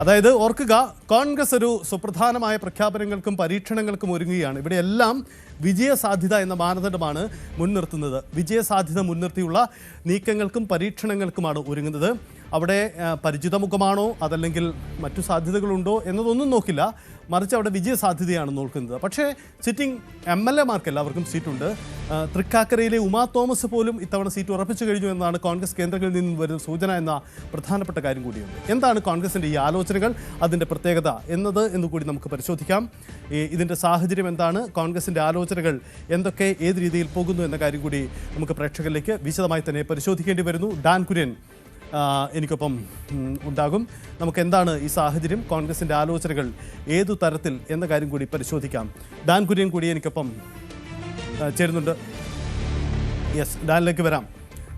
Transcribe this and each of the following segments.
അതായത് ഓർക്കുക, കോൺഗ്രസ് ഒരു സുപ്രധാനമായ പ്രഖ്യാപനങ്ങൾക്കും പരീക്ഷണങ്ങൾക്കും ഒരുങ്ങുകയാണ്. ഇവിടെയെല്ലാം വിജയസാധ്യത എന്ന മാനദണ്ഡമാണ് മുൻനിർത്തുന്നത്. വിജയസാധ്യത മുൻനിർത്തിയുള്ള നീക്കങ്ങൾക്കും പരീക്ഷണങ്ങൾക്കുമാണ് ഒരുങ്ങുന്നത്. അവിടെ പരിചിതമുഖമാണോ അതല്ലെങ്കിൽ മറ്റു സാധ്യതകളുണ്ടോ എന്നതൊന്നും നോക്കില്ല, മറിച്ച് അവിടെ വിജയസാധ്യതയാണ് നോക്കുന്നത്. പക്ഷേ സിറ്റിംഗ് MLA-മാർക്ക് എല്ലാവർക്കും സീറ്റുണ്ട്. തൃക്കാക്കരയിലെ ഉമാ തോമസ് പോലും ഇത്തവണ സീറ്റ് ഉറപ്പിച്ചു കഴിഞ്ഞു എന്നാണ് കോൺഗ്രസ് കേന്ദ്രങ്ങളിൽ നിന്നും വരുന്ന സൂചന എന്ന പ്രധാനപ്പെട്ട കാര്യം കൂടിയുണ്ട്. എന്താണ് കോൺഗ്രസിൻ്റെ ഈ ആലോചനകൾ, അതിൻ്റെ പ്രത്യേകത എന്നുകൂടി നമുക്ക് പരിശോധിക്കാം. ഇതിൻ്റെ സാഹചര്യം എന്താണ്, കോൺഗ്രസിൻ്റെ ആലോചനകൾ എന്തൊക്കെ, ഏത് രീതിയിൽ പോകുന്നു എന്ന കാര്യം കൂടി നമുക്ക് പ്രേക്ഷകരിലേക്ക് വിശദമായി തന്നെ പരിശോധിക്കേണ്ടി വരുന്നു. ഡാൻ കുര്യൻ എനിക്കൊപ്പം ഉണ്ടാകും. നമുക്ക് എന്താണ് ഈ സാഹചര്യം, കോൺഗ്രസിൻ്റെ ആലോചനകൾ ഏതു തരത്തിൽ എന്ന കാര്യം കൂടി പരിശോധിക്കാം. ഡാൻ കുര്യൻ കൂടി എനിക്കൊപ്പം ചേരുന്നുണ്ട്. യെസ്, ഡാനിലേക്ക് വരാം.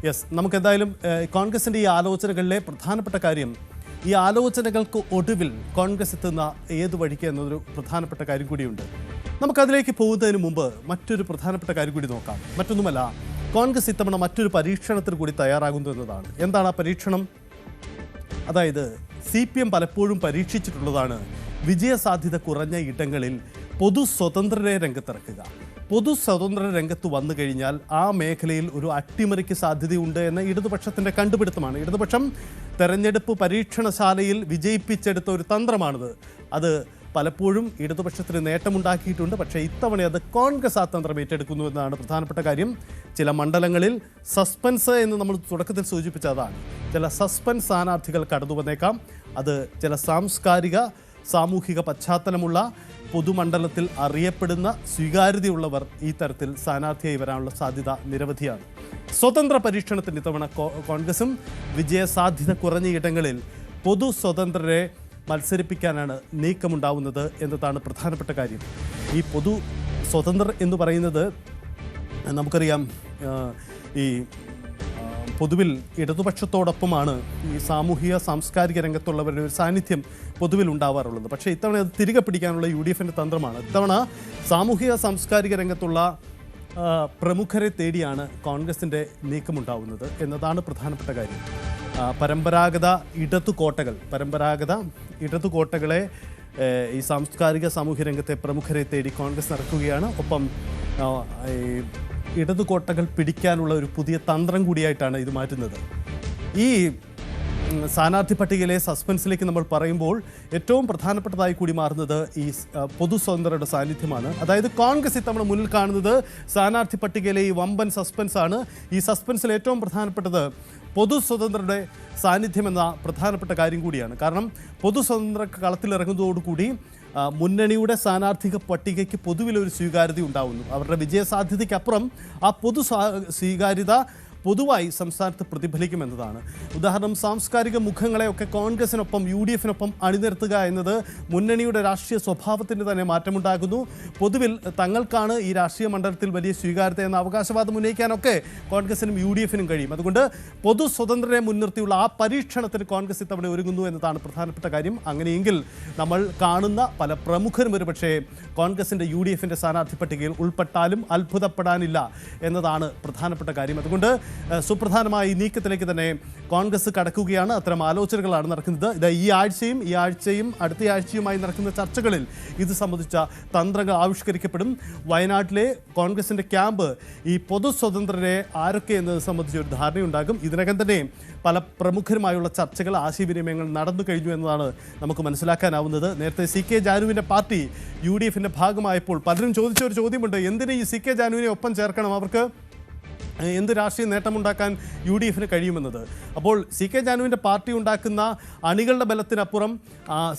യെസ്, നമുക്കെന്തായാലും കോൺഗ്രസിൻ്റെ ഈ ആലോചനകളിലെ പ്രധാനപ്പെട്ട കാര്യം, ഈ ആലോചനകൾക്ക് ഒടുവിൽ കോൺഗ്രസ് എത്തുന്ന ഏത് വഴിക്ക് എന്നതൊരു പ്രധാനപ്പെട്ട കാര്യം കൂടിയുണ്ട്. നമുക്കതിലേക്ക് പോകുന്നതിന് മുമ്പ് മറ്റൊരു പ്രധാനപ്പെട്ട കാര്യം കൂടി നോക്കാം. മറ്റൊന്നുമല്ല, കോൺഗ്രസ് ഇത്തവണ മറ്റൊരു പരീക്ഷണത്തിന് കൂടി തയ്യാറാകുന്നു എന്നതാണ്. എന്താണ് ആ പരീക്ഷണം? അതായത് CPM പലപ്പോഴും പരീക്ഷിച്ചിട്ടുള്ളതാണ് വിജയസാധ്യത കുറഞ്ഞ ഇടങ്ങളിൽ പൊതു സ്വതന്ത്രരെ രംഗത്തിറക്കുക. പൊതു സ്വതന്ത്ര രംഗത്ത് വന്നു കഴിഞ്ഞാൽ ആ മേഖലയിൽ ഒരു അട്ടിമറിക്ക് സാധ്യതയുണ്ട് എന്ന ഇടതുപക്ഷത്തിൻ്റെ കണ്ടുപിടുത്തമാണ്. ഇടതുപക്ഷം തെരഞ്ഞെടുപ്പ് പരീക്ഷണശാലയിൽ വിജയിപ്പിച്ചെടുത്ത ഒരു തന്ത്രമാണിത്. അത് പലപ്പോഴും ഇടതുപക്ഷത്തിന് നേട്ടമുണ്ടാക്കിയിട്ടുണ്ട്. പക്ഷേ ഇത്തവണ അത് കോൺഗ്രസ് ആ തന്ത്രം ഏറ്റെടുക്കുന്നു എന്നതാണ് പ്രധാനപ്പെട്ട കാര്യം. ചില മണ്ഡലങ്ങളിൽ സസ്പെൻസ് എന്ന് നമ്മൾ തുടക്കത്തിൽ സൂചിപ്പിച്ചതാണ്. ചില സസ്പെൻസ് സ്ഥാനാർത്ഥികൾ കടന്നു വന്നേക്കാം. അത് ചില സാമൂഹിക പശ്ചാത്തലമുള്ള പൊതുമണ്ഡലത്തിൽ അറിയപ്പെടുന്ന സ്വീകാര്യതയുള്ളവർ ഈ തരത്തിൽ സ്ഥാനാർത്ഥിയായി വരാനുള്ള സാധ്യത നിരവധിയാണ്. സ്വതന്ത്ര പരീക്ഷണത്തിന് ഇത്തവണ കോൺഗ്രസും വിജയസാധ്യത കുറഞ്ഞ ഇടങ്ങളിൽ പൊതു സ്വതന്ത്രരെ മത്സരിപ്പിക്കാനാണ് നീക്കമുണ്ടാവുന്നത് എന്നതാണ് പ്രധാനപ്പെട്ട കാര്യം. ഈ പൊതു സ്വതന്ത്രർ എന്ന് പറയുന്നത് നമുക്കറിയാം, ഈ പൊതുവിൽ ഇടതുപക്ഷത്തോടൊപ്പമാണ് ഈ സാംസ്കാരിക രംഗത്തുള്ളവരുടെ ഒരു സാന്നിധ്യം പൊതുവിൽ ഉണ്ടാവാറുള്ളത്. പക്ഷേ ഇത്തവണ അത് തിരികെ പിടിക്കാനുള്ള UDF-ൻ്റെ തന്ത്രമാണ്. ഇത്തവണ സാംസ്കാരിക രംഗത്തുള്ള പ്രമുഖരെ തേടിയാണ് കോൺഗ്രസിൻ്റെ നീക്കമുണ്ടാവുന്നത് എന്നതാണ് പ്രധാനപ്പെട്ട കാര്യം. പരമ്പരാഗത ഇടതുകോട്ടകളെ ഈ സാമൂഹ്യ രംഗത്തെ പ്രമുഖരെ തേടി കോൺഗ്രസ് നടക്കുകയാണ്. ഒപ്പം ഇടതുകോട്ടകൾ പിടിക്കാനുള്ള ഒരു പുതിയ തന്ത്രം കൂടിയായിട്ടാണ് ഇത് മാറ്റുന്നത്. ഈ സ്ഥാനാർത്ഥി പട്ടികയിലെ സസ്പെൻസിലേക്ക് നമ്മൾ പറയുമ്പോൾ ഏറ്റവും പ്രധാനപ്പെട്ടതായി കൂടി മാറുന്നത് ഈ പൊതു സ്വതന്ത്രരുടെ സാന്നിധ്യമാണ്. അതായത് കോൺഗ്രസ് ഇത്തവണ മുന്നിൽ കാണുന്നത് സ്ഥാനാർത്ഥി പട്ടികയിലെ ഈ വമ്പൻ സസ്പെൻസാണ്. ഈ സസ്പെൻസിൽ ഏറ്റവും പ്രധാനപ്പെട്ടത് പൊതു സ്വതന്ത്രരുടെ സാന്നിധ്യം എന്ന പ്രധാനപ്പെട്ട കാര്യം കൂടിയാണ്. കാരണം പൊതു സ്വതന്ത്ര കളത്തിലിറങ്ങുന്നതോടുകൂടി മുന്നണിയുടെ സ്ഥാനാർത്ഥിക പട്ടികയ്ക്ക് പൊതുവിലൊരു സ്വീകാര്യത ഉണ്ടാവുന്നു. അവരുടെ വിജയസാധ്യതയ്ക്കപ്പുറം ആ സ്വീകാര്യത പൊതുവായി സംസ്ഥാനത്ത് പ്രതിഫലിക്കുമെന്നതാണ്. ഉദാഹരണം, സാംസ്കാരിക മുഖങ്ങളെയൊക്കെ കോൺഗ്രസിനൊപ്പം UDF-നൊപ്പം അണിനിർത്തുക എന്നത് മുന്നണിയുടെ രാഷ്ട്രീയ സ്വഭാവത്തിന് തന്നെ മാറ്റമുണ്ടാകുന്നു. പൊതുവിൽ തങ്ങൾക്കാണ് ഈ രാഷ്ട്രീയ മണ്ഡലത്തിൽ വലിയ സ്വീകാര്യത എന്ന അവകാശവാദം ഉന്നയിക്കാനൊക്കെ കോൺഗ്രസിനും UDF-നും കഴിയും. അതുകൊണ്ട് പൊതു സ്വതന്ത്രരെ മുൻനിർത്തിയുള്ള ആ പരീക്ഷണത്തിന് കോൺഗ്രസ് ഇത്തവണ ഒരുങ്ങുന്നു എന്നതാണ് പ്രധാനപ്പെട്ട കാര്യം. അങ്ങനെയെങ്കിൽ നമ്മൾ കാണുന്ന പല പ്രമുഖരും ഒരുപക്ഷേ കോൺഗ്രസിൻ്റെ UDF-ൻ്റെ സ്ഥാനാർത്ഥി പട്ടികയിൽ ഉൾപ്പെട്ടാലും അത്ഭുതപ്പെടാനില്ല എന്നതാണ് പ്രധാനപ്പെട്ട കാര്യം. അതുകൊണ്ട് സുപ്രധാനമായ ഈ നീക്കത്തിലേക്ക് തന്നെ കോൺഗ്രസ് കടക്കുകയാണ്. അത്തരം ആലോചനകളാണ് നടക്കുന്നത്. ഇത് ഈ ആഴ്ചയും അടുത്ത ആഴ്ചയുമായി നടക്കുന്ന ചർച്ചകളിൽ ഇത് സംബന്ധിച്ച തന്ത്രങ്ങൾ ആവിഷ്കരിക്കപ്പെടും. വയനാട്ടിലെ കോൺഗ്രസിൻ്റെ ക്യാമ്പ് ഈ പൊതു സ്വതന്ത്രരെ ആരൊക്കെ എന്നത് സംബന്ധിച്ച് ഒരു ധാരണയുണ്ടാകും. ഇതിനകം തന്നെ പല പ്രമുഖരുമായുള്ള ചർച്ചകൾ, ആശയവിനിമയങ്ങൾ നടന്നു കഴിഞ്ഞു എന്നതാണ് നമുക്ക് മനസ്സിലാക്കാനാവുന്നത്. നേരത്തെ CK ജാനുവിൻ്റെ പാർട്ടി UDF-ൻ്റെ ഭാഗമായപ്പോൾ പലരും ചോദിച്ച ഒരു ചോദ്യമുണ്ട്, എന്തിന് ഈ CK ജാനുവിനെ ഒപ്പം ചേർക്കണം, അവർക്ക് എന്ത് രാഷ്ട്രീയ നേട്ടമുണ്ടാക്കാൻ UDF-ന് കഴിയുമെന്നത്. അപ്പോൾ CK ജാനുവിൻ്റെ പാർട്ടി ഉണ്ടാക്കുന്ന അണികളുടെ ബലത്തിനപ്പുറം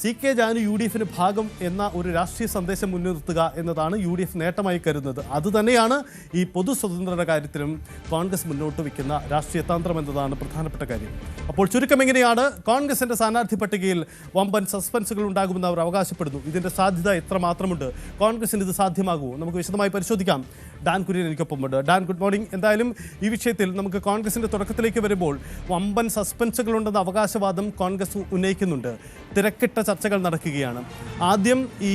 CK ജാനു UDF-ന് ഭാഗം എന്ന ഒരു രാഷ്ട്രീയ സന്ദേശം മുൻനിർത്തുക എന്നതാണ് UDF നേട്ടമായി കരുതുന്നത്. അതുതന്നെയാണ് ഈ പൊതു സ്വതന്ത്രരുടെ കാര്യത്തിലും കോൺഗ്രസ് മുന്നോട്ട് വയ്ക്കുന്ന രാഷ്ട്രീയ തന്ത്രം എന്നതാണ് പ്രധാനപ്പെട്ട കാര്യം. അപ്പോൾ ചുരുക്കം എങ്ങനെയാണ്, കോൺഗ്രസിൻ്റെ സ്ഥാനാർത്ഥി പട്ടികയിൽ വമ്പൻ സസ്പെൻസുകൾ ഉണ്ടാകുമെന്ന് അവർ അവകാശപ്പെടുന്നു. ഇതിൻ്റെ സാധ്യത എത്രമാത്രമുണ്ട്, കോൺഗ്രസിന് ഇത് സാധ്യമാകുമോ, നമുക്ക് വിശദമായി പരിശോധിക്കാം. ഡാൻ കുര്യൻ എനിക്കൊപ്പമുണ്ട്. Dan, good morning. എന്തായാലും ഈ വിഷയത്തിൽ നമുക്ക് കോൺഗ്രസിൻ്റെ തുടക്കത്തിലേക്ക് വരുമ്പോൾ വമ്പൻ സസ്പെൻസുകളുണ്ടെന്ന അവകാശവാദം കോൺഗ്രസ് ഉന്നയിക്കുന്നുണ്ട്. തിരക്കിട്ട ചർച്ചകൾ നടക്കുകയാണ്. ആദ്യം ഈ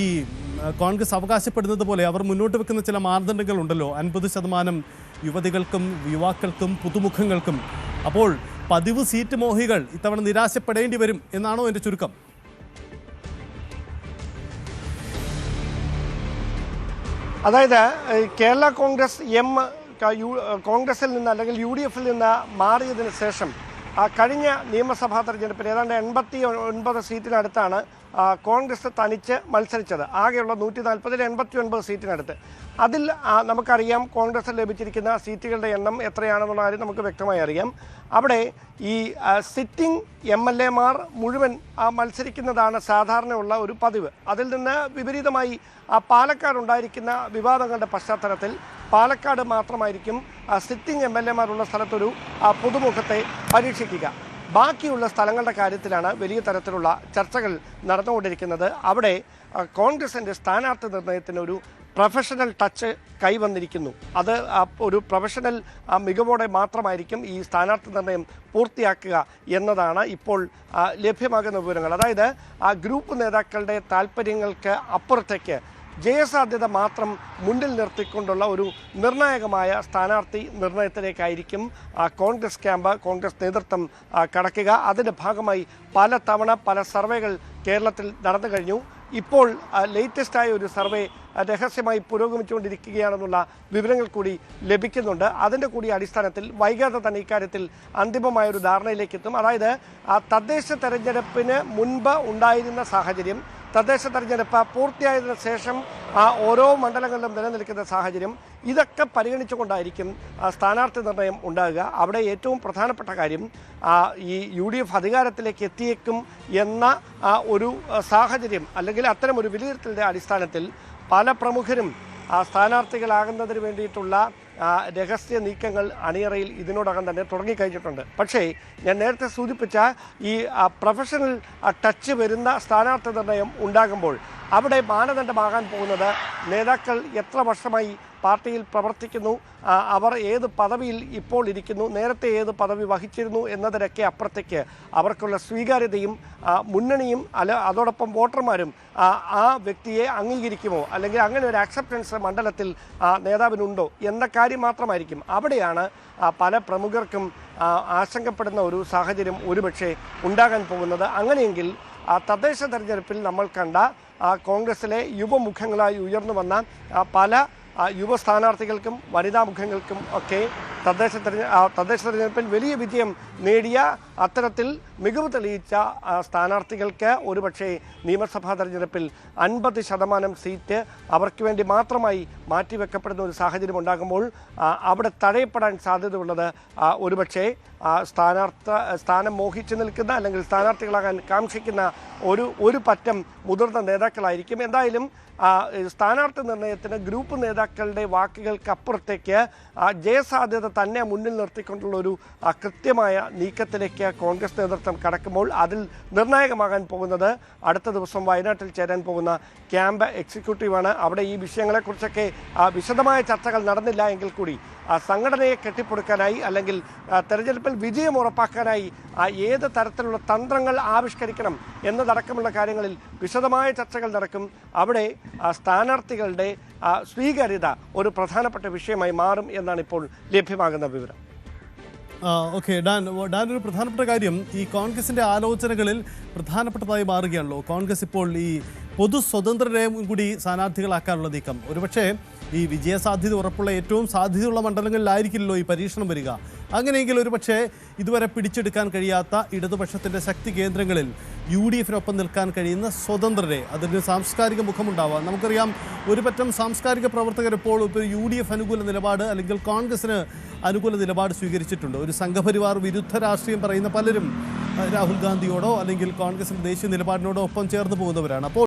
കോൺഗ്രസ് അവകാശപ്പെടുന്നത് പോലെ അവർ മുന്നോട്ട് വെക്കുന്ന ചില മാനദണ്ഡങ്ങളുണ്ടല്ലോ, 50% യുവതികൾക്കും യുവാക്കൾക്കും പുതുമുഖങ്ങൾക്കും. അപ്പോൾ പതിവ് സീറ്റ് മോഹികൾ ഇത്തവണ നിരാശപ്പെടേണ്ടി വരും എന്നാണോ എൻ്റെ ചുരുക്കം? അതായത് കേരള കോൺഗ്രസ് കോൺഗ്രസിൽ നിന്ന് അല്ലെങ്കിൽ UDFിൽ നിന്ന് മാറിയതിന് ശേഷം കഴിഞ്ഞ നിയമസഭാ തെരഞ്ഞെടുപ്പിൽ ഏതാണ്ട് 89 സീറ്റിനടുത്താണ് കോൺഗ്രസ് തനിച്ച് മത്സരിച്ചത്. ആകെയുള്ള 140-ൽ 89 സീറ്റിനടുത്ത്. അതിൽ നമുക്കറിയാം കോൺഗ്രസ് ലഭിച്ചിരിക്കുന്ന സീറ്റുകളുടെ എണ്ണം എത്രയാണെന്നുള്ള കാര്യം നമുക്ക് വ്യക്തമായി അറിയാം. അവിടെ ഈ സിറ്റിംഗ് MLA-മാർ മുഴുവൻ മത്സരിക്കുന്നതാണ് സാധാരണയുള്ള ഒരു പതിവ്. അതിൽ നിന്ന് വിപരീതമായി പാലക്കാടുണ്ടായിരിക്കുന്ന വിവാദങ്ങളുടെ പശ്ചാത്തലത്തിൽ പാലക്കാട് മാത്രമായിരിക്കും സിറ്റിംഗ് MLA-മാരുള്ള സ്ഥലത്തൊരു പുതുമുഖത്തെ പരീക്ഷിക്കുക. ബാക്കിയുള്ള സ്ഥലങ്ങളുടെ കാര്യത്തിലാണ് വലിയ തരത്തിലുള്ള ചർച്ചകൾ നടന്നുകൊണ്ടിരിക്കുന്നത്. അവിടെ കോൺഗ്രസിൻ്റെ സ്ഥാനാർത്ഥി നിർണയത്തിനൊരു പ്രൊഫഷണൽ ടച്ച് കൈവന്നിരിക്കുന്നു. അത് ഒരു പ്രൊഫഷണൽ മികവോടെ മാത്രമായിരിക്കും ഈ സ്ഥാനാർത്ഥി നിർണയം പൂർത്തിയാക്കുക എന്നതാണ് ഇപ്പോൾ ലഭ്യമാകുന്ന വിവരങ്ങൾ. അതായത് ഗ്രൂപ്പ് നേതാക്കളുടെ താല്പര്യങ്ങൾക്ക് അപ്പുറത്തേക്ക് ജയസാധ്യത മാത്രം മുന്നിൽ നിർത്തിക്കൊണ്ടുള്ള ഒരു നിർണായകമായ സ്ഥാനാർത്ഥി നിർണയത്തിലേക്കായിരിക്കും കോൺഗ്രസ് ക്യാമ്പ്, കോൺഗ്രസ് നേതൃത്വം കടക്കുക. അതിൻ്റെ ഭാഗമായി പലതവണ പല സർവേകൾ കേരളത്തിൽ നടന്നു കഴിഞ്ഞു. ഇപ്പോൾ ലേറ്റസ്റ്റായ ഒരു സർവേ രഹസ്യമായി പുരോഗമിച്ചുകൊണ്ടിരിക്കുകയാണെന്നുള്ള വിവരങ്ങൾ കൂടി ലഭിക്കുന്നുണ്ട്. അതിൻ്റെ കൂടി അടിസ്ഥാനത്തിൽ വൈകാതെ തന്നെ ഇക്കാര്യത്തിൽ അന്തിമമായൊരു ധാരണയിലേക്ക് എത്തും. അതായത് തദ്ദേശ തെരഞ്ഞെടുപ്പിന് മുൻപ് ഉണ്ടായിരുന്ന സാഹചര്യം, തദ്ദേശ തെരഞ്ഞെടുപ്പ് പൂർത്തിയായതിനു ശേഷം ഓരോ മണ്ഡലങ്ങളിലും നിലനിൽക്കുന്ന സാഹചര്യം, ഇതൊക്കെ പരിഗണിച്ചുകൊണ്ടായിരിക്കും സ്ഥാനാർത്ഥി നിർണയം ഉണ്ടാകുക. അവിടെ ഏറ്റവും പ്രധാനപ്പെട്ട കാര്യം ഈ UDF അധികാരത്തിലേക്ക് എത്തിയേക്കും എന്ന ഒരു സാഹചര്യം അല്ലെങ്കിൽ അത്തരം ഒരു വിലയിരുത്തലിൻ്റെ അടിസ്ഥാനത്തിൽ പല പ്രമുഖരും സ്ഥാനാർത്ഥികളാകുന്നതിന് വേണ്ടിയിട്ടുള്ള രഹസ്യ നീക്കങ്ങൾ അണിയറയിൽ ഇതിനോടകം തന്നെ തുടങ്ങിക്കഴിഞ്ഞിട്ടുണ്ട്. പക്ഷേ ഞാൻ നേരത്തെ സൂചിപ്പിച്ച ഈ പ്രൊഫഷണൽ ടച്ച് വരുന്ന സ്ഥാനാർത്ഥി നിർണയം ഉണ്ടാകുമ്പോൾ അവിടെ മാനദണ്ഡമാകാൻ പോകുന്നത് നേതാക്കൾ എത്ര വർഷമായി പാർട്ടിയിൽ പ്രവർത്തിക്കുന്നു, അവർ ഏത് പദവിയിൽ ഇപ്പോൾ ഇരിക്കുന്നു, നേരത്തെ ഏത് പദവി വഹിച്ചിരുന്നു എന്നതിനൊക്കെ അപ്പുറത്തേക്ക് അവർക്കുള്ള സ്വീകാര്യതയും മുന്നണിയും അതോടൊപ്പം വോട്ടർമാരും ആ വ്യക്തിയെ അംഗീകരിക്കുമോ അല്ലെങ്കിൽ അങ്ങനെ ഒരു അക്സെപ്റ്റൻസ് മണ്ഡലത്തിൽ നേതാവിനുണ്ടോ എന്ന കാര്യം മാത്രമായിരിക്കും. അവിടെയാണ് പല പ്രമുഖർക്കും ആശങ്കപ്പെടുന്ന ഒരു സാഹചര്യം ഒരുപക്ഷെ ഉണ്ടാകാൻ പോകുന്നത്. അങ്ങനെയെങ്കിൽ തദ്ദേശ തെരഞ്ഞെടുപ്പിൽ നമ്മൾ കണ്ട കോൺഗ്രസിലെ യുവമുഖങ്ങളായി ഉയർന്നു വന്ന പല യുവ സ്ഥാനാർത്ഥികൾക്കും വനിതാ മുഖങ്ങൾക്കും ഒക്കെ തദ്ദേശ തെരഞ്ഞെടുപ്പിൽ വലിയ വിജയം നേടിയ അത്തരത്തിൽ മികവ് തെളിയിച്ച സ്ഥാനാർത്ഥികൾക്ക് ഒരുപക്ഷെ നിയമസഭാ തെരഞ്ഞെടുപ്പിൽ 50% സീറ്റ് അവർക്ക് വേണ്ടി മാത്രമായി മാറ്റിവെക്കപ്പെടുന്ന ഒരു സാഹചര്യം ഉണ്ടാകുമ്പോൾ അവിടെ തടയപ്പെടാൻ സാധ്യതയുള്ളത് ഒരുപക്ഷെ സ്ഥാനം മോഹിച്ചു നിൽക്കുന്ന അല്ലെങ്കിൽ സ്ഥാനാർത്ഥികളാകാൻ കാക്ഷിക്കുന്ന ഒരു പറ്റം മുതിർന്ന നേതാക്കളായിരിക്കും. എന്തായാലും സ്ഥാനാർത്ഥി നിർണയത്തിന് ഗ്രൂപ്പ് നേതാക്കളുടെ വാക്കുകൾക്കപ്പുറത്തേക്ക് ജയസാധ്യത തന്നെ മുന്നിൽ നിർത്തിക്കൊണ്ടുള്ള ഒരു കൃത്യമായ നീക്കത്തിലേക്ക് കോൺഗ്രസ് നേതൃത്വം കടക്കുമ്പോൾ അതിൽ നിർണായകമാകാൻ പോകുന്നത് അടുത്ത ദിവസം വയനാട്ടിൽ ചേരാൻ പോകുന്ന ക്യാമ്പ് എക്സിക്യൂട്ടീവാണ്. അവിടെ ഈ വിഷയങ്ങളെക്കുറിച്ചൊക്കെ വിശദമായ ചർച്ചകൾ നടന്നില്ല എങ്കിൽ കൂടി സംഘടനയെ കെട്ടിപ്പടുക്കാനായി അല്ലെങ്കിൽ തെരഞ്ഞെടുപ്പിൽ വിജയം ഉറപ്പാക്കാനായി ഏത് തരത്തിലുള്ള തന്ത്രങ്ങൾ ആവിഷ്കരിക്കണം എന്നതടക്കമുള്ള കാര്യങ്ങളിൽ വിശദമായ ചർച്ചകൾ നടക്കും. അവിടെ സ്ഥാനാർത്ഥികളുടെ സ്വീകാര്യത ഒരു പ്രധാനപ്പെട്ട വിഷയമായി മാറും എന്നാണ് ഇപ്പോൾ ലഭ്യമാകുന്ന വിവരം. ഓക്കെ, ഡാൻ ഒരു പ്രധാനപ്പെട്ട കാര്യം ഈ കോൺഗ്രസിൻ്റെ ആലോചനകളിൽ പ്രധാനപ്പെട്ടതായി മാറുകയാണല്ലോ. കോൺഗ്രസ് ഇപ്പോൾ ഈ പൊതു സ്വതന്ത്രരെയും കൂടി സ്ഥാനാർത്ഥികളാക്കാനുള്ള നീക്കം. ഒരുപക്ഷെ ഈ വിജയസാധ്യത ഉറപ്പുള്ള ഏറ്റവും സാധ്യതയുള്ള മണ്ഡലങ്ങളിലായിരിക്കില്ലല്ലോ ഈ പരീക്ഷണം വരിക. അങ്ങനെയെങ്കിൽ ഒരുപക്ഷെ ഇതുവരെ പിടിച്ചെടുക്കാൻ കഴിയാത്ത ഇടതുപക്ഷത്തിൻ്റെ ശക്തി കേന്ദ്രങ്ങളിൽ UDFിനൊപ്പം നിൽക്കാൻ കഴിയുന്ന സ്വതന്ത്രരെ, അതിന് സാംസ്കാരിക മുഖമുണ്ടാവാം. നമുക്കറിയാം ഒരു പറ്റം സാംസ്കാരിക പ്രവർത്തകർ ഇപ്പോൾ UDF അനുകൂല നിലപാട് അല്ലെങ്കിൽ കോൺഗ്രസിന് അനുകൂല നിലപാട് സ്വീകരിച്ചിട്ടുണ്ട്. ഒരു സംഘപരിവാർ വിരുദ്ധ രാഷ്ട്രീയം പറയുന്ന പലരും രാഹുൽ ഗാന്ധിയോടോ അല്ലെങ്കിൽ കോൺഗ്രസിൻ്റെ ദേശീയ നിലപാടിനോടോ ഒപ്പം ചേർന്ന് പോകുന്നവരാണ്. അപ്പോൾ